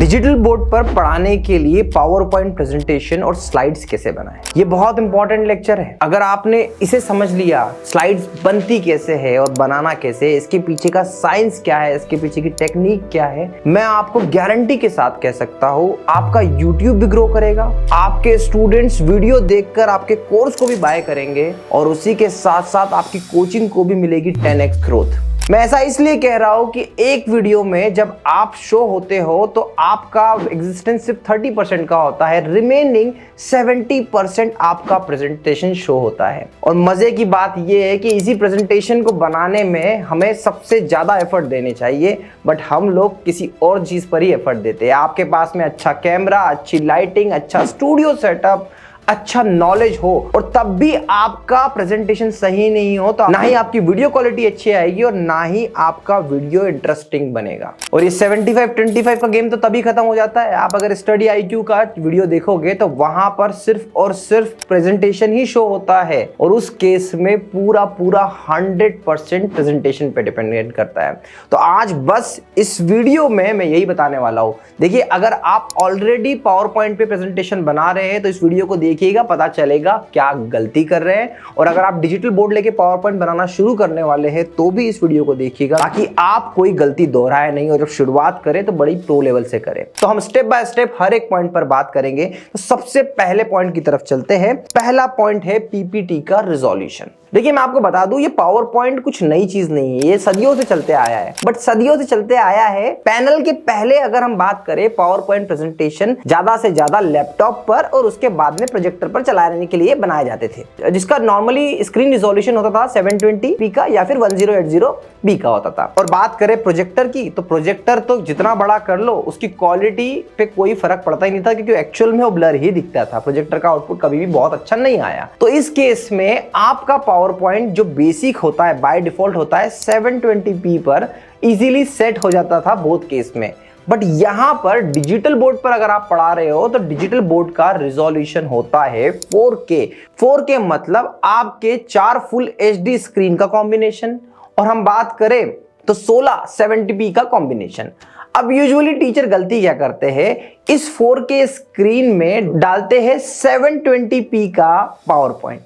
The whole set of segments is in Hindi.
डिजिटल बोर्ड पर पढ़ाने के लिए पावर पॉइंट प्रेजेंटेशन और स्लाइड्स कैसे बनाएं, ये बहुत इंपॉर्टेंट लेक्चर है। अगर आपने इसे समझ लिया, स्लाइड्स बनती कैसे है और बनाना कैसे है, इसके पीछे का साइंस क्या है, इसके पीछे की टेक्निक क्या है, मैं आपको गारंटी के साथ कह सकता हूं आपका यूट्यूब भी ग्रो करेगा, आपके स्टूडेंट्स वीडियो देखकर आपके कोर्स को भी बाय करेंगे और उसी के साथ साथ आपकी कोचिंग को भी मिलेगी 10x ग्रोथ। मैं ऐसा इसलिए कह रहा हूं कि एक वीडियो में जब आप शो होते हो तो आपका एग्जिस्टेंस सिर्फ 30% का होता है, रिमेनिंग 70% आपका प्रेजेंटेशन शो होता है। और मजे की बात यह है कि इसी प्रेजेंटेशन को बनाने में हमें सबसे ज्यादा एफर्ट देने चाहिए, बट हम लोग किसी और चीज पर ही एफर्ट देते हैं। आपके पास में अच्छा कैमरा, अच्छी लाइटिंग, अच्छा स्टूडियो सेटअप, अच्छा नॉलेज हो और तब भी आपका प्रेजेंटेशन सही नहीं हो तो ना ही आपकी वीडियो क्वालिटी अच्छी आएगी और ना ही आपका वीडियो इंटरेस्टिंग बनेगा। और ये 75-25 का गेम तो तभी खत्म हो जाता है। आप अगर स्टडी IQ का वीडियो देखोगे तो वहां पर सिर्फ और सिर्फ प्रेजेंटेशन ही शो होता है और उस केस में पूरा 100% प्रेजेंटेशन पे डिपेंडेंट करता है। तो आज बस इस वीडियो में मैं यही बताने वाला हूं। देखिए, अगर आप ऑलरेडी पावर पॉइंट पे प्रेजेंटेशन बना रहे हैं तो इस वीडियो को देखिएगा, पता चलेगा क्या गलती कर रहे हैं। और अगर आप डिजिटल बोर्ड लेके पावर पॉइंट बनाना शुरू करने वाले हैं तो भी इस वीडियो को देखिएगा ताकि आप कोई गलती दोहराए नहीं और जब शुरुआत करें तो बड़ी प्रो लेवल से करें। तो हम स्टेप बाय स्टेप हर एक पॉइंट पर बात करेंगे। तो सबसे पहले पॉइंट की तरफ चलते हैं। पहला पॉइंट है PPT का रिजोल्यूशन। देखिए, मैं आपको बता दूं, ये पावर पॉइंट कुछ नई चीज नहीं है, ये सदियों से चलते आया है। बट सदियों से चलते आया है। पैनल के पहले अगर हम बात करें, पावर पॉइंट प्रेजेंटेशन ज्यादा से ज्यादा लैपटॉप पर और उसके बाद में प्रोजेक्टर पर चलाने के लिए बनाए जाते थे, जिसका नॉर्मली स्क्रीन रिजोल्यूशन होता था 720p का या फिर 1080p का होता था। और बात करें प्रोजेक्टर की, तो प्रोजेक्टर तो जितना बड़ा कर लो उसकी क्वालिटी पे कोई फर्क पड़ता ही नहीं था, क्योंकि एक्चुअल में वो ब्लर ही दिखता था। प्रोजेक्टर का आउटपुट कभी भी बहुत अच्छा नहीं आया। तो इस केस में आपका पावर पॉइंट जो बेसिक होता है, बाय डिफॉल्ट होता है, 720p पर इजीली सेट हो जाता था बोथ केस में। बट यहां पर डिजिटल बोर्ड पर अगर आप पढ़ा रहे हो तो डिजिटल बोर्ड का रिजोल्यूशन होता है 4K। 4K मतलब आपके 4 फुल HD स्क्रीन का कॉम्बिनेशन, और हम बात करें तो 16 720p का कॉम्बिनेशन। अब यूजुअली टीचर गलती क्या करते हैं, इस 4K स्क्रीन में डालते हैं 720p का पावर पॉइंट।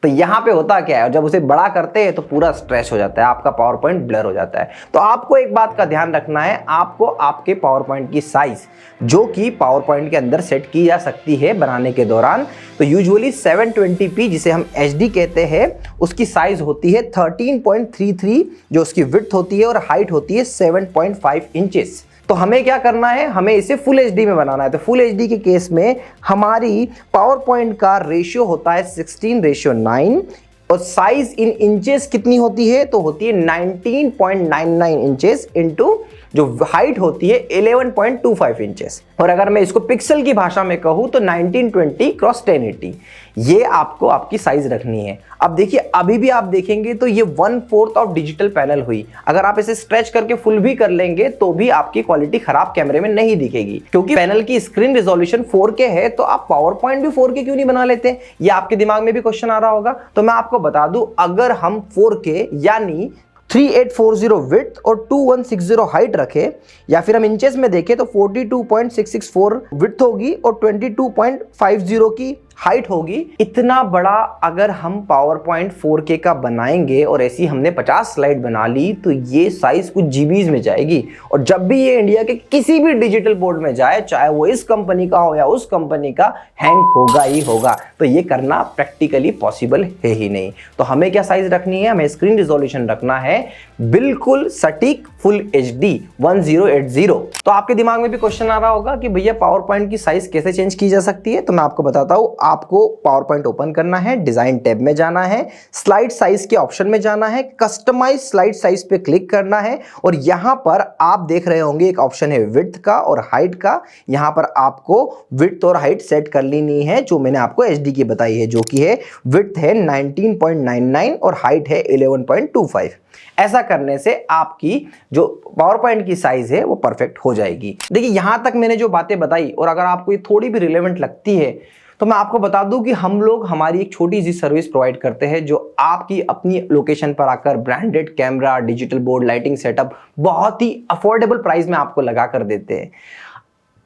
तो यहां पे होता क्या है, जब उसे बड़ा करते हैं तो पूरा स्ट्रेच हो जाता है, आपका पावर पॉइंट ब्लर हो जाता है। तो आपको एक बात का ध्यान रखना है, आपको आपके पावर पॉइंट की साइज जो कि पावर पॉइंट के अंदर सेट की जा सकती है बनाने के दौरान, तो यूजुअली 720p जिसे हम HD कहते हैं उसकी साइज होती है 13.33, जो उसकी विड्थ होती है, और हाइट होती है 7.5 इंचेस। तो हमें क्या करना है, हमें इसे फुल HD में बनाना है। तो फुल HD के केस में हमारी पावर पॉइंट का रेशियो होता है 16:9 और साइज इन इंचेस कितनी होती है, तो होती है 19.99 इंचेस इंटू जो हाइट होती है 11.25 इंचेस। और अगर मैं इसको पिक्सल की भाषा में कहूं तो 1920x1080, ये आपको आपकी साइज रखनी है। अब देखिए, अभी भी आप देखेंगे तो ये 1/4 ऑफ डिजिटल पैनल हुई। अगर आप इसे स्ट्रेच करके फुल भी कर लेंगे तो भी आपकी क्वालिटी खराब कैमरे में नहीं दिखेगी, क्योंकि पैनल की स्क्रीन रिजोल्यूशन 4K है। तो आप पावर पॉइंट भी 4K क्यों नहीं बना लेते, ये आपके दिमाग में भी क्वेश्चन आ रहा होगा। तो मैं आपको बता दूं, अगर हम 4K यानी 3840 विड्थ और 2160 हाइट रखे, या फिर हम इंचेस में देखें तो 42.664 विड्थ होगी और 22.50 की हाइट होगी। इतना बड़ा अगर हम पावर पॉइंट 4K का बनाएंगे और ऐसी हमने 50 स्लाइड बना ली तो ये साइज कुछ जीबीज में जाएगी। और जब भी ये इंडिया के किसी भी डिजिटल बोर्ड में जाए, चाहे वो इस कंपनी का हो या उस कंपनी का, हैंग होगा ही होगा। तो ये करना प्रैक्टिकली पॉसिबल है ही नहीं। तो हमें क्या साइज रखनी है, हमें स्क्रीन रिजोल्यूशन रखना है बिल्कुल सटीक फुल HD 1080। तो आपके दिमाग में भी क्वेश्चन आ रहा होगा कि भैया पावर पॉइंट की साइज कैसे चेंज की जा सकती है। तो मैं आपको बताता हूं, आपको पावर पॉइंट ओपन करना है, डिजाइन टैब में जाना है, स्लाइड साइज के ऑप्शन में जाना है, कस्टमाइज स्लाइड साइज पे क्लिक करना है, और यहां पर आप देख रहे होंगे एक ऑप्शन है विड्थ का और हाइट का। यहां पर आपको विड्थ और हाइट सेट कर लेनी है, जो मैंने आपको HD की बताई है, जो कि है विड्थ है 19.99 और हाइट है 11.25। ऐसा करने से आपकी जो पावर पॉइंट की साइज है वो परफेक्ट हो जाएगी। देखिए, यहां तक मैंने जो बातें बताई, और अगर आपको ये थोड़ी भी रिलेवेंट लगती है तो मैं आपको बता दूं कि हम लोग हमारी एक छोटी सी सर्विस प्रोवाइड करते हैं, जो आपकी अपनी लोकेशन पर आकर branded camera, digital board, lighting setup बहुत ही अफोर्डेबल प्राइस में आपको लगा कर देते हैं।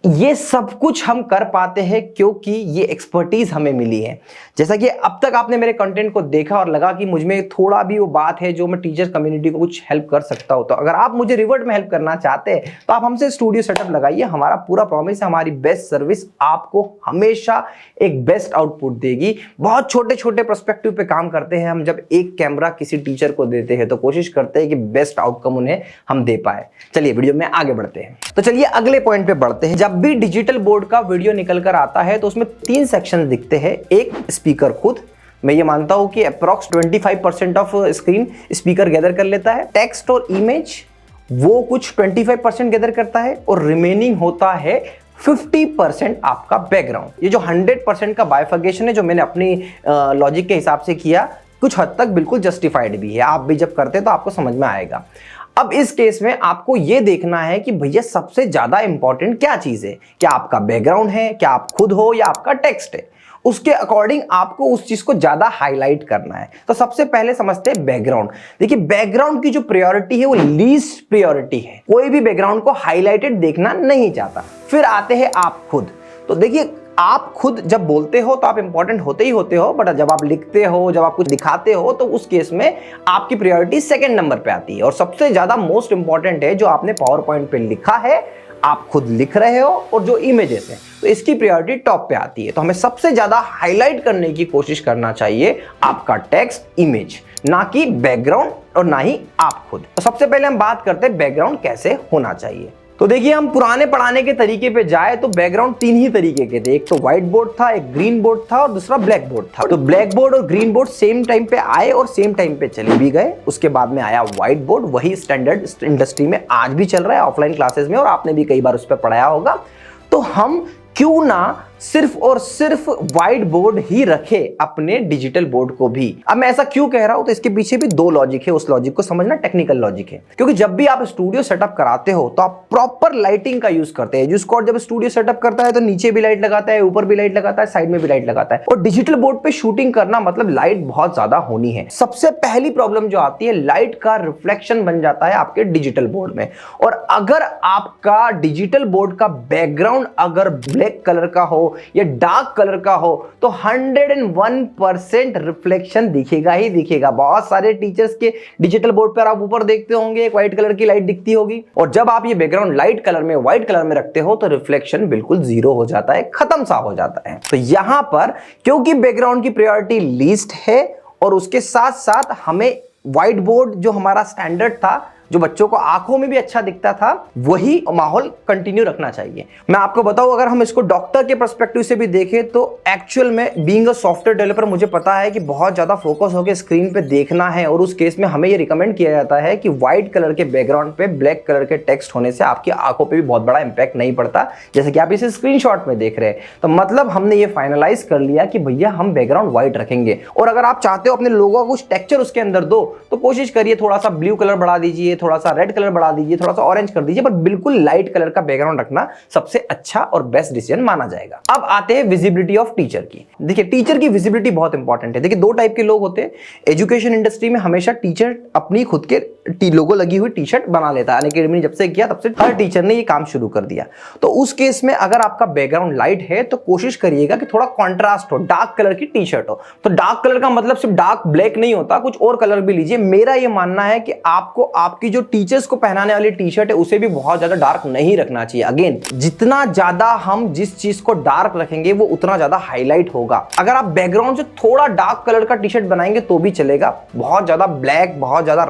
ये सब कुछ हम कर पाते हैं क्योंकि ये एक्सपर्टीज हमें मिली है। जैसा कि अब तक आपने मेरे कंटेंट को देखा और लगा कि मुझ में थोड़ा भी वो बात है जो मैं टीचर कम्युनिटी को कुछ हेल्प कर सकता हूं, तो अगर आप मुझे रिवर्ट में हेल्प करना चाहते हैं तो आप हमसे स्टूडियो सेटअप लगाइए। हमारा पूरा प्रॉमिस है, हमारी बेस्ट सर्विस आपको हमेशा एक बेस्ट आउटपुट देगी। बहुत छोटे छोटे पर्सपेक्टिव पे काम करते हैं हम। जब एक कैमरा किसी टीचर को देते हैं तो कोशिश करते हैं कि बेस्ट आउटकम उन्हें हम दे पाए। चलिए वीडियो में आगे बढ़ते हैं। तो चलिए अगले पॉइंट पे बढ़ते हैं। जब भी डिजिटल बोर्ड का वीडियो निकल कर आता है तो उसमें 3 सेक्शन दिखते हैं। एक स्पीकर खुद, मैं ये मानता हूं कि approx 25% of screen speaker gather कर लेता है। टेक्स्ट और इमेज वो कुछ 25% गैदर करता है और रिमेनिंग होता है 50% आपका बैकग्राउंड। ये जो 100% का बाइफर्केशन है जो मैंने अपनी लॉजिक के हिसाब से किया, कुछ हद तक बिल्कुल जस्टिफाइड भी है। आप भी जब करते तो आपको समझ में आएगा। अब इस केस में आपको यह देखना है कि भैया सबसे ज्यादा इंपॉर्टेंट क्या चीज है, क्या आपका बैकग्राउंड है, क्या आप खुद हो या आपका टेक्स्ट है। उसके अकॉर्डिंग आपको उस चीज को ज्यादा हाईलाइट करना है। तो सबसे पहले समझते हैं बैकग्राउंड। देखिए बैकग्राउंड की जो प्रायोरिटी है वो लीस्ट प्रायोरिटी है। कोई भी बैकग्राउंड को हाईलाइटेड देखना नहीं चाहता। फिर आते हैं आप खुद। तो देखिए आप खुद जब बोलते हो तो आप इंपॉर्टेंट होते ही होते हो, बट जब आप लिखते हो, जब आप कुछ दिखाते हो तो उस केस में आपकी प्रायोरिटी सेकंड नंबर पे आती है। और सबसे ज्यादा मोस्ट इंपॉर्टेंट है जो आपने पावर पॉइंट पे लिखा है, आप खुद लिख रहे हो और जो इमेजेस है तो इसकी प्रायोरिटी टॉप पे आती है। तो हमें सबसे ज्यादा हाईलाइट करने की कोशिश करना चाहिए आपका टेक्स्ट, इमेज, ना कि बैकग्राउंड और ना ही आप खुद। तो सबसे पहले हम बात करते हैं बैकग्राउंड कैसे होना चाहिए। तो देखिए हम पुराने पढ़ाने के तरीके पे जाए तो बैकग्राउंड 3 ही तरीके के थे। एक तो व्हाइट बोर्ड था, एक ग्रीन बोर्ड था और दूसरा ब्लैक बोर्ड था। तो ब्लैक बोर्ड और ग्रीन बोर्ड सेम टाइम पे आए और सेम टाइम पे चले भी गए। उसके बाद में आया व्हाइट बोर्ड, वही स्टैंडर्ड इंडस्ट्री में आज भी चल रहा है ऑफलाइन क्लासेस में, और आपने भी कई बार उस पर पढ़ाया होगा। तो हम क्यों ना सिर्फ और सिर्फ व्हाइट बोर्ड ही रखे अपने डिजिटल बोर्ड को भी। अब मैं ऐसा क्यों कह रहा हूं तो इसके पीछे भी 2 लॉजिक है। उस लॉजिक को समझना टेक्निकल लॉजिक है, क्योंकि जब भी आप स्टूडियो सेटअप कराते हो तो आप प्रॉपर लाइटिंग का यूज करते हैं। स्कॉट जब स्टूडियो सेटअप करता है तो नीचे भी लाइट लगाता है, ऊपर भी लाइट लगाता है, साइड में भी लाइट लगाता है। और डिजिटल बोर्ड पे शूटिंग करना मतलब लाइट बहुत ज्यादा होनी है। सबसे पहली प्रॉब्लम जो आती है, लाइट का रिफ्लेक्शन बन जाता है आपके डिजिटल बोर्ड में। और अगर आपका डिजिटल बोर्ड का बैकग्राउंड अगर ब्लैक कलर का हो या डार्क कलर का हो तो 101% रिफ्लेक्शन दिखेगा ही दिखेगा। बहुत सारे टीचर्स के डिजिटल बोर्ड पर आप ऊपर देखते होंगे एक व्हाइट कलर की लाइट दिखती होगी, और जब आप ये बैकग्राउंड लाइट कलर में, व्हाइट कलर में रखते हो तो रिफ्लेक्शन बिल्कुल 0 हो जाता है, खत्म सा हो जाता है। तो यहां पर क्योंकि बैकग्राउंड की प्रायोरिटी लीस्ट है और उसके साथ साथ हमें व्हाइट बोर्ड जो हमारा स्टैंडर्ड था, जो बच्चों को आंखों में भी अच्छा दिखता था, वही माहौल कंटिन्यू रखना चाहिए। मैं आपको बताऊं, अगर हम इसको डॉक्टर के पर्सपेक्टिव से भी देखें तो एक्चुअल में बीइंग अ सॉफ्टवेयर डेवलपर मुझे पता है कि बहुत ज्यादा फोकस होकर स्क्रीन पे देखना है, और उस केस में हमें ये रिकमेंड किया जाता है कि व्हाइट कलर के बैकग्राउंड पे ब्लैक कलर के टेक्स्ट होने से आपकी आंखों पर भी बहुत बड़ा इंपैक्ट नहीं पड़ता, जैसे कि आप इसे स्क्रीनशॉट में देख रहे हैं। तो मतलब हमने ये फाइनलाइज कर लिया कि भैया हम बैकग्राउंड व्हाइट रखेंगे। और अगर आप चाहते हो अपने लोगों को कुछ टेक्सचर उसके अंदर दो तो कोशिश करिए थोड़ा सा ब्लू कलर बढ़ा दीजिए, थोड़ा सा रेड कलर बढ़ा दीजिए, थोड़ा सा ऑरेंज कर दीजिए, पर बिल्कुल लाइट कलर का बैकग्राउंड रखना सबसे अच्छा और बेस्ट डिसीजन माना जाएगा। अब आते हैं विजिबिलिटी ऑफ टीचर की। देखिए टीचर की विजिबिलिटी बहुत इंपॉर्टेंट है। देखिए 2 टाइप के लोग होते हैं। एजुकेशन इंडस्ट्री में हमेशा टीचर अपनी खुद के लोगो लगी हुई टी शर्ट बना लेता है। अनअकैडमी जब से किया तब से हर टीचर ने ये काम शुरू कर दिया। तो उस केस में अगर आपका बैकग्राउंड लाइट है तो कोशिश करिएगा कि थोड़ा कॉन्ट्रास्ट हो, डार्क कलर की टी शर्ट हो। तो डार्क कलर का मतलब सिर्फ डार्क ब्लैक नहीं होता, कुछ और कलर भी लीजिए। मेरा ये मानना है कि आपको आपकी जो टीचर्स को पहनाने वाली टी शर्ट है उसे भी बहुत ज्यादा डार्क नहीं रखना चाहिए। अगेन, जितना ज्यादा हम जिस चीज को डार्क रखेंगे वो उतना ज्यादा हाईलाइट होगा। अगर आप बैकग्राउंड से थोड़ा डार्क कलर का टी शर्ट बनाएंगे तो भी चलेगा, बहुत ज्यादा ब्लैक, बहुत ज्यादा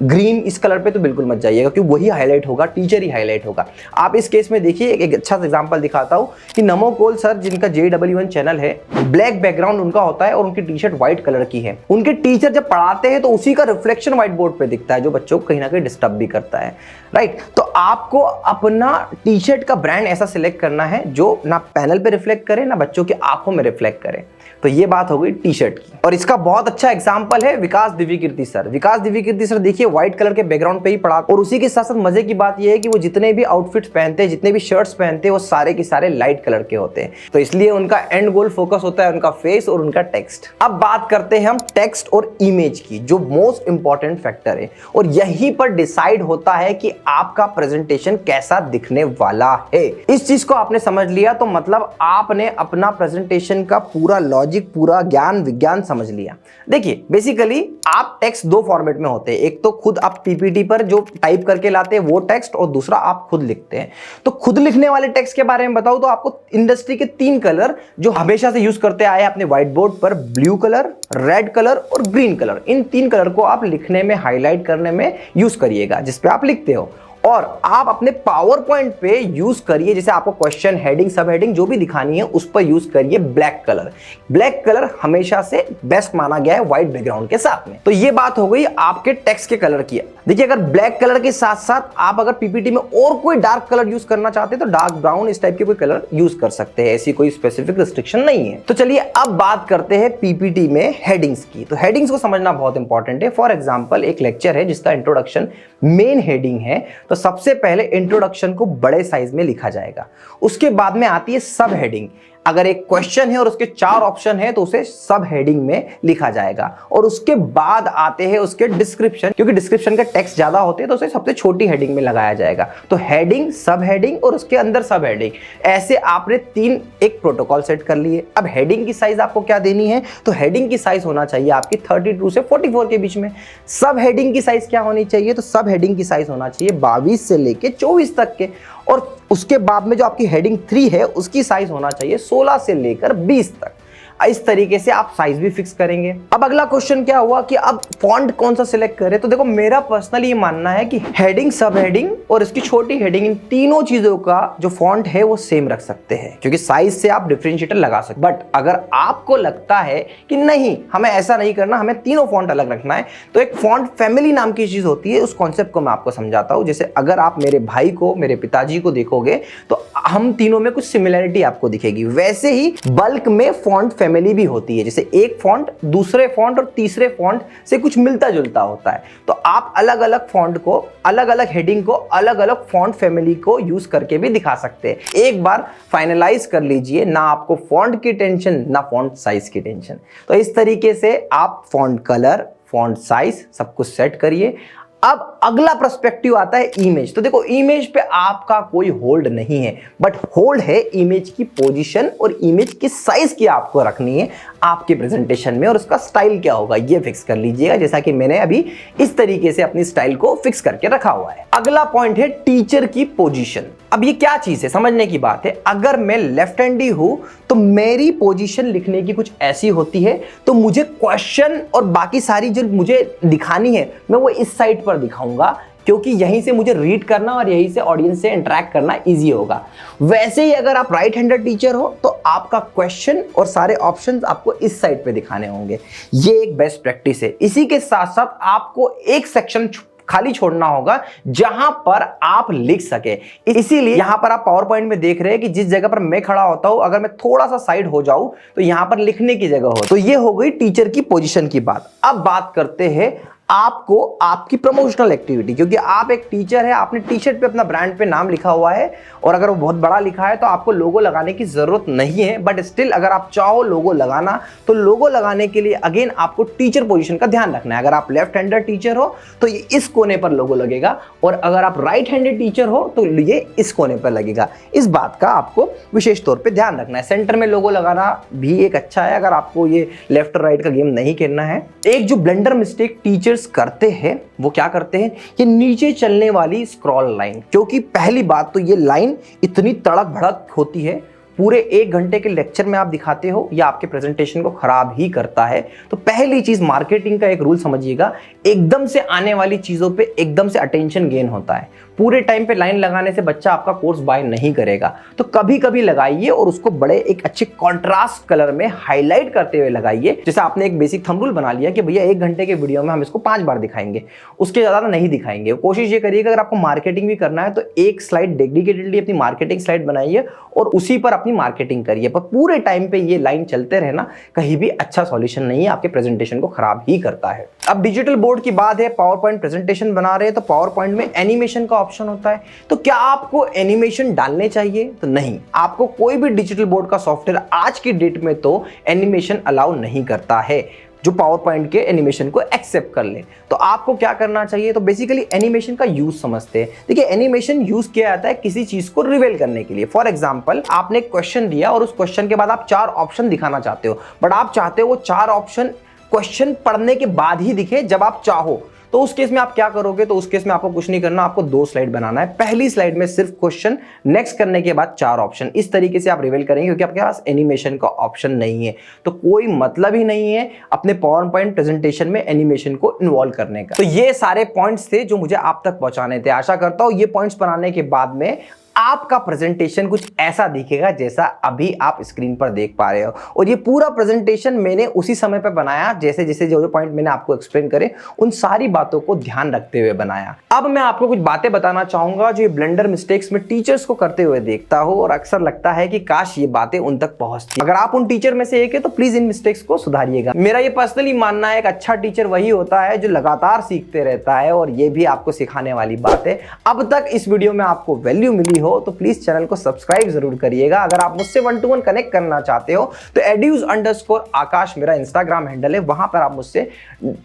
ग्रीन इस कलर पे तो बिल्कुल मत जाइएगा, क्योंकि वही हाईलाइट होगा, टीचर ही हाईलाइट होगा। आप इस केस में देखिए, एक अच्छा एग्जांपल दिखाता हूं कि नमो कोल सर जिनका JW1 चैनल है, ब्लैक बैकग्राउंड उनका होता है और उनकी टी शर्ट व्हाइट कलर की है। उनके टीचर जब पढ़ाते हैं तो उसी का रिफ्लेक्शन व्हाइट बोर्ड पे दिखता है, जो बच्चों को कहीं ना कहीं डिस्टर्ब भी करता है, राइट। तो आपको अपना टी शर्ट का ब्रांड ऐसा सिलेक्ट करना है जो ना पैनल पे रिफ्लेक्ट करे ना बच्चों की आंखों में रिफ्लेक्ट करे। तो ये बात हो गई टी शर्ट की। और इसका बहुत अच्छा एग्जांपल है विकास दिव्यकीर्ति सर। विकास दिव्यकीर्ति सर देखिए व्हाइट कलर के बैकग्राउंड पे ही पढ़ा, और उसी के साथ साथ मजे की बात यह है कि वो जितने भी आउटफिट्स पहनते हैं, जितने भी शर्ट्स पहनते हैं, वो सारे के सारे लाइट कलर के होते हैं। तो इसलिए उनका एंड गोल फोकस होता है उनका फेस और उनका टेक्स्ट। अब बात करते हैं हम टेक्स्ट और इमेज की, जो मोस्ट इंपॉर्टेंट फैक्टर है, और यहीं पर पर डिसाइड होता है कि आपका प्रेजेंटेशन कैसा दिखने वाला है। इस चीज को आपने समझ लिया तो मतलब आपने अपना प्रेजेंटेशन का पूरा लॉजिक, पूरा ज्ञान विज्ञान समझ लिया। देखिए बेसिकली आप टेक्स्ट दो फॉर्मेट में होते हैं, एक तो खुद आप पीपीटी पर जो टाइप करके लाते हैं वो टेक्स्ट, और दूसरा आप खुद लिखते हैं। तो खुद लिखने वाले टेक्स्ट के बारे में बताऊं तो आपको इंडस्ट्री के 3 कलर जो हमेशा से यूज करते आए अपने व्हाइट बोर्ड पर, ब्लू कलर, रेड कलर और ग्रीन कलर, इन 3 कलर को आप लिखने में, हाईलाइट करने में यूज करिएगा जिसपे आप लिखते हो। और आप अपने पावर पॉइंट पे यूज करिए, जैसे आपको क्वेश्चन, हेडिंग, सब हेडिंग जो भी दिखानी है उस पर यूज करिए ब्लैक कलर। ब्लैक कलर हमेशा से बेस्ट माना गया है व्हाइट बैकग्राउंड के साथ में। तो ये बात हो गई आपके टेक्स्ट के कलर की। देखिए अगर ब्लैक कलर के साथ साथ आप अगर पीपीटी में और कोई डार्क कलर यूज करना चाहते हैं तो डार्क ब्राउन इस टाइप के कोई कलर यूज कर सकते हैं, ऐसी कोई स्पेसिफिक रिस्ट्रिक्शन नहीं है। तो चलिए अब बात करते हैं पीपीटी में हेडिंग्स की। तो हेडिंग्स को समझना बहुत इंपॉर्टेंट है। फॉर एग्जांपल एक लेक्चर है जिसका इंट्रोडक्शन मेन हेडिंग है, तो सबसे पहले इंट्रोडक्शन को बड़े साइज में लिखा जाएगा। उसके बाद में आती है सब हेडिंग। अगर एक क्वेश्चन है और उसके 4 ऑप्शन है तो उसे सब हेडिंग में लिखा जाएगा। और उसके बाद आते हैं उसके डिस्क्रिप्शन, क्योंकि डिस्क्रिप्शन का टेक्स्ट ज्यादा होते हैं तो उसे सबसे छोटी हेडिंग में लगाया जाएगा। तो हेडिंग, सब हेडिंग और उसके अंदर सब हेडिंग, ऐसे आपने 3 एक प्रोटोकॉल सेट कर लिए। अब हेडिंग की साइज आपको क्या देनी है, तो हेडिंग की साइज होना चाहिए आपकी 32 से 44 के बीच में। सब हेडिंग की साइज क्या होनी चाहिए, तो सब हेडिंग की साइज होना चाहिए 22 से लेके 24 तक के। और उसके बाद में जो आपकी हेडिंग 3 है उसकी साइज होना चाहिए 16 से लेकर 20 तक। इस तरीके से आप साइज भी फिक्स करेंगे। अब अगला क्वेश्चन क्या हुआ कि अब फॉन्ट कौन सा सिलेक्ट करें। तो देखो मेरा पर्सनली ये मानना है कि हेडिंग, सब हेडिंग और इसकी छोटी हेडिंग, इन तीनों चीजों का जो फॉन्ट है वो सेम रख सकते हैं, क्योंकि साइज से आप डिफरेंशिएटर लगा सकते। बट अगर आपको लगता है कि नहीं हमें ऐसा नहीं करना, हमें तीनों फॉन्ट अलग रखना है, तो एक फॉन्ट फैमिली नाम की चीज होती है, उस कॉन्सेप्ट को मैं आपको समझाता हूं। जैसे अगर आप मेरे भाई को, मेरे पिताजी को देखोगे तो हम तीनों में कुछ सिमिलरिटी आपको दिखेगी। वैसे ही बल्क में फॉन्ट फैमिली भी होती है, जैसे एक फॉन्ट दूसरे फॉन्ट और तीसरे फॉन्ट से कुछ मिलता जुलता होता है। तो आप अलग अलग फॉन्ट को, अलग अलग हेडिंग को, अलग अलग फॉन्ट फैमिली को यूज करके भी दिखा सकते हैं। एक बार फाइनलाइज कर लीजिए, ना आपको फॉन्ट की टेंशन ना फॉन्ट साइज की टेंशन। तो इस तरीके से आप फॉन्ट कलर, फॉन्ट साइज सब कुछ सेट करिए। अब अगला पर्सपेक्टिव आता है इमेज। तो देखो इमेज पे आपका कोई होल्ड नहीं है, बट होल्ड है इमेज की पोजीशन और इमेज की साइज की आपको रखनी है आपके प्रेजेंटेशन में, और उसका स्टाइल क्या होगा ये फिक्स कर लीजिएगा, जैसा कि मैंने अभी इस तरीके से अपनी स्टाइल को फिक्स करके रखा हुआ है। अगला पॉइंट है टीचर की पोजीशन। अब ये क्या चीज है, समझने की बात है। अगर मैं लेफ्ट हैंडी हूं तो मेरी पोजीशन लिखने की कुछ ऐसी होती है, तो मुझे क्वेश्चन और बाकी सारी जो मुझे दिखानी है मैं वो इस साइड पर दिखाऊंगा, क्योंकि यहीं से मुझे रीड करना और यहीं से ऑडियंस से इंटरेक्ट करना इजी होगा। वैसे ही अगर आप राइट हैंडेड टीचर हो तो आपका क्वेश्चन और सारे ऑप्शंस आपको इस साइड पे दिखाने होंगे। ये एक बेस्ट प्रैक्टिस है। इसी के साथ साथ आपको एक सेक्शन खाली छोड़ना होगा जहां पर आप लिख सके। इसीलिए यहां पर आप पावर पॉइंट में देख रहे हैं कि जिस जगह पर मैं खड़ा होता हूं, अगर मैं थोड़ा सा साइड हो जाऊं तो यहां पर लिखने की जगह हो। तो ये हो गई टीचर की पोजीशन की बात। अब बात करते हैं आपको आपकी प्रमोशनल एक्टिविटी, क्योंकि आप एक टीचर है, आपने टी शर्ट पे अपना ब्रांड पे नाम लिखा हुआ है, और अगर वो बहुत बड़ा लिखा है तो आपको लोगो लगाने की जरूरत नहीं है। बट स्टिल अगर आप चाहो लोगो लगाना, तो लोगो लगाने के लिए अगेन आपको टीचर पोजीशन का ध्यान रखना है। अगर आप लेफ्ट हैंडेड टीचर हो तो ये इस कोने पर लोगो लगेगा, और अगर आप राइट हैंडेड टीचर हो तो ये इस कोने पर लगेगा। इस बात का आपको विशेष तौर पर ध्यान रखना है। सेंटर में लोगो लगाना भी एक अच्छा है अगर आपको ये लेफ्ट और राइट का गेम नहीं खेलना है। एक जो ब्लंडर मिस्टेक टीचर करते हैं वो क्या करते हैं, ये नीचे चलने वाली स्क्रॉल लाइन, क्योंकि पहली बात तो ये लाइन इतनी तड़क भड़क होती है, पूरे 1 घंटे के लेक्चर में आप दिखाते हो, या आपके प्रेजेंटेशन को खराब ही करता है। तो पहली चीज मार्केटिंग का एक रूल समझिएगा, एकदम से आने वाली चीजों पे एकदम से अटेंशन गेन होता है। पूरे टाइम पे लाइन लगाने से बच्चा आपका कोर्स बाय नहीं करेगा। तो कभी कभी लगाइए और उसको बड़े एक अच्छे कॉन्ट्रास्ट कलर में हाईलाइट करते हुए लगाइए। जैसे आपने एक बेसिक थंब रूल बना लिया कि भैया 1 घंटे के वीडियो में हम इसको 5 बार दिखाएंगे, उसके ज्यादा नहीं दिखाएंगे। कोशिश ये करिएगा अगर आपको मार्केटिंग भी करना है तो एक स्लाइड डेडिकेटेडली अपनी मार्केटिंग स्लाइड बनाइए और उसी पर अपनी मार्केटिंग करिए। पर पूरे टाइम पे ये लाइन चलते रहना कहीं भी अच्छा सॉल्यूशन नहीं है, आपके प्रेजेंटेशन को खराब ही करता है। अब डिजिटल बोर्ड की बात है, पावर पॉइंट प्रेजेंटेशन बना रहे हैं तो पावर पॉइंट में एनिमेशन का ऑप्शन होता है। तो क्या आपको एनिमेशन डालने चाहिए? तो नहीं, आपको कोई भी डिजिटल बोर्ड का सॉफ्टवेयर आज की डेट में तो एनिमेशन अलाउ नहीं करता है। जो पावर पॉइंट के एनिमेशन को एक्सेप्ट कर ले। तो आपको क्या करना चाहिए, तो बेसिकली एनिमेशन का यूज समझते हैं। देखिए एनिमेशन यूज किया जाता है किसी चीज को रिवील करने के लिए। फॉर एग्जांपल आपने एक क्वेश्चन दिया और उस क्वेश्चन के बाद आप 4 ऑप्शन दिखाना चाहते हो, बट आप चाहते हो वो 4 ऑप्शन क्वेश्चन पढ़ने के बाद ही दिखे जब आप चाहो। तो उस केस में आप क्या करोगे, तो उस केस में आपको कुछ नहीं करना, आपको 2 स्लाइड बनाना है। पहली स्लाइड में सिर्फ क्वेश्चन, नेक्स्ट करने के बाद 4 ऑप्शन। इस तरीके से आप रिवील करेंगे क्योंकि आपके पास एनिमेशन का ऑप्शन नहीं है। तो कोई मतलब ही नहीं है अपने पावर पॉइंट प्रेजेंटेशन में एनिमेशन को इन्वॉल्व करने का। तो ये सारे पॉइंट्स थे जो मुझे आप तक पहुंचाने थे। आशा करता हूं ये पॉइंट्स बनाने के बाद में आपका प्रेजेंटेशन कुछ ऐसा दिखेगा जैसा अभी आप स्क्रीन पर देख पा रहे हो। और ये पूरा प्रेजेंटेशन मैंने उसी समय पर बनाया जैसे जैसे जो पॉइंट मैंने आपको एक्सप्लेन करे उन सारी बातों को ध्यान रखते हुए बनाया। अब मैं आपको कुछ बातें बताना चाहूंगा जो ये ब्लेंडर मिस्टेक्स में टीचर्स को करते हुए देखता हूं और अक्सर लगता है कि काश ये बातें उन तक पहुंचती। अगर आप उन टीचर में से एक है तो प्लीज इन मिस्टेक्स को सुधारिएगा। मेरा ये पर्सनली मानना है एक अच्छा टीचर वही होता है जो लगातार सीखते रहता है, और ये भी आपको सिखाने वाली बात है। अब तक इस वीडियो में आपको वैल्यू मिली हो तो प्लीज चैनल को सब्सक्राइब जरूर करिएगा। अगर आप मुझसे 1-to-1 कनेक्ट करना चाहते हो तो edus_आकाश मेरा इंस्टाग्राम हैंडल है, वहां पर आप मुझसे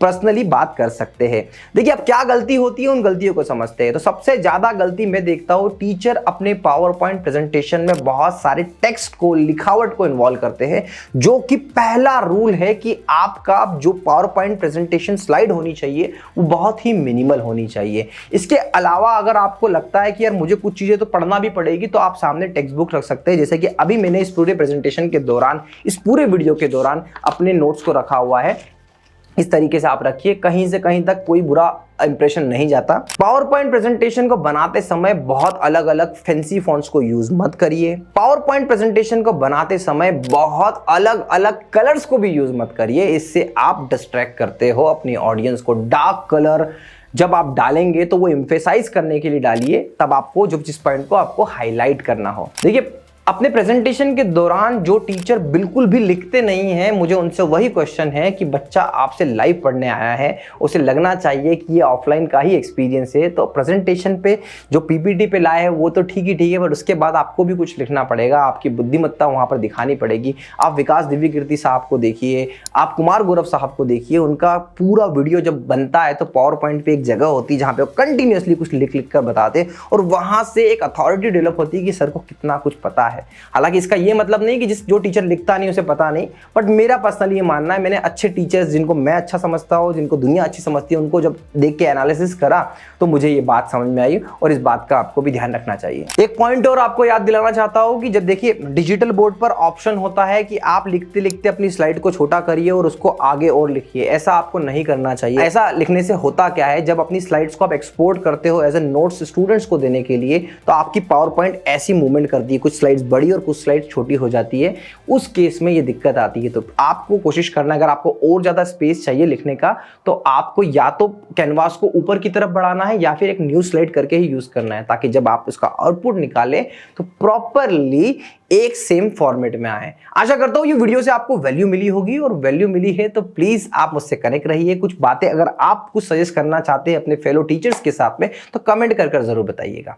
पर्सनली बात कर सकते हैं। देखिए अब क्या गलती होती है, उन गलतियों को समझते हैं। तो सबसे ज्यादा गलती मैं देखता हूं टीचर अपने पावर पॉइंट प्रेजेंटेशन में बहुत सारे टेक्स्ट को, लिखावट को इन्वॉल्व करते हैं, जो कि पहला रूल है कि आपका जो पावर पॉइंट प्रेजेंटेशन स्लाइड होनी चाहिए वो बहुत ही मिनिमल होनी चाहिए। इसके अलावा अगर आपको लगता है कि यार मुझे कुछ चीजें तो पढ़ना भी पड़ेगी, तो आप सामने टेक्स्ट बुक रख सकते हैं। जैसे कि अभी मैंने इस पूरे प्रेजेंटेशन के दौरान, इस पूरे वीडियो के दौरान अपने नोट्स को रखा हुआ है। इस तरीके से आप रखिए, कहीं से कहीं तक कोई बुरा इंप्रेशन नहीं जाता। पावर पॉइंट प्रेजेंटेशन को बनाते समय बहुत अलग अलग फैंसी फॉन्ट्स को यूज मत करिए। पावर पॉइंट प्रेजेंटेशन को बनाते समय बहुत अलग अलग कलर्स को भी यूज मत करिए, इससे आप डिस्ट्रैक्ट करते हो अपनी ऑडियंस को। डार्क कलर जब आप डालेंगे तो वो एम्फेसाइज करने के लिए डालिए, तब आपको जिस पॉइंट को आपको हाईलाइट करना हो। देखिए अपने प्रेजेंटेशन के दौरान जो टीचर बिल्कुल भी लिखते नहीं हैं, मुझे उनसे वही क्वेश्चन है कि बच्चा आपसे लाइव पढ़ने आया है, उसे लगना चाहिए कि ये ऑफलाइन का ही एक्सपीरियंस है। तो प्रेजेंटेशन पे जो पीपीटी पे लाए है वो तो ठीक है, बट उसके बाद आपको भी कुछ लिखना पड़ेगा, आपकी बुद्धिमत्ता वहाँ पर दिखानी पड़ेगी। आप विकास दिव्यकीर्ति साहब को देखिए, आप कुमार गौरव साहब को देखिए, उनका पूरा वीडियो जब बनता है तो पावर पॉइंट पे एक जगह होती है जहाँ पे वो कंटिन्यूसली कुछ लिख लिख कर बताते, और वहाँ से एक अथॉरिटी डेवलप होती है कि सर को कितना कुछ पता है। हालांकि इसका ये मतलब नहीं कि जो टीचर लिखता नहीं उसे पता नहीं, बट मेरा पर्सनली ये मानना है, मैंने अच्छे टीचर्स जिनको मैं अच्छा समझता हूँ, जिनको दुनिया अच्छी समझती है, उनको जब देख के एनालिसिस करा तो मुझे ये बात समझ में आई, और इस बात का आपको भी ध्यान रखना चाहिए। एक पॉइंट और आपको याद दिलाना चाहता हूँ कि जब देखिए डिजिटल बोर्ड पर ऑप्शन होता है कि आप लिखते लिखते अपनी स्लाइड को छोटा करिए और उसको आगे और लिखिए, ऐसा आपको नहीं करना चाहिए। ऐसा लिखने से होता क्या है, जब अपनी स्लाइड्स को आप एक्सपोर्ट करते हो एज ए नोट्स स्टूडेंट्स को देने के लिए, तो आपकी पावर पॉइंट ऐसी मूवमेंट करती है, कुछ स्लाइड्स बड़ी और कुछ स्लाइड छोटी हो जाती है। उस केस में ये दिक्कत आती है। तो आपको कोशिश करना, अगर आपको और ज्यादा स्पेस चाहिए लिखने का, तो आपको या तो कैनवास को ऊपर की तरफ बढ़ाना है या फिर एक न्यू स्लाइड करके ही यूज करना है, ताकि जब आप उसका आउटपुट निकालें तो प्रॉपरली एक सेम फॉर्मेट में आए। आशा करता हूं ये वीडियो से आपको वैल्यू मिली होगी, और वैल्यू मिली है तो प्लीज आप मुझसे कनेक्ट रहिए। कुछ बातें अगर आप कुछ सजेस्ट करना चाहते हैं अपने फेलो टीचर्स के साथ में, तो कमेंट कर जरूर बताइएगा।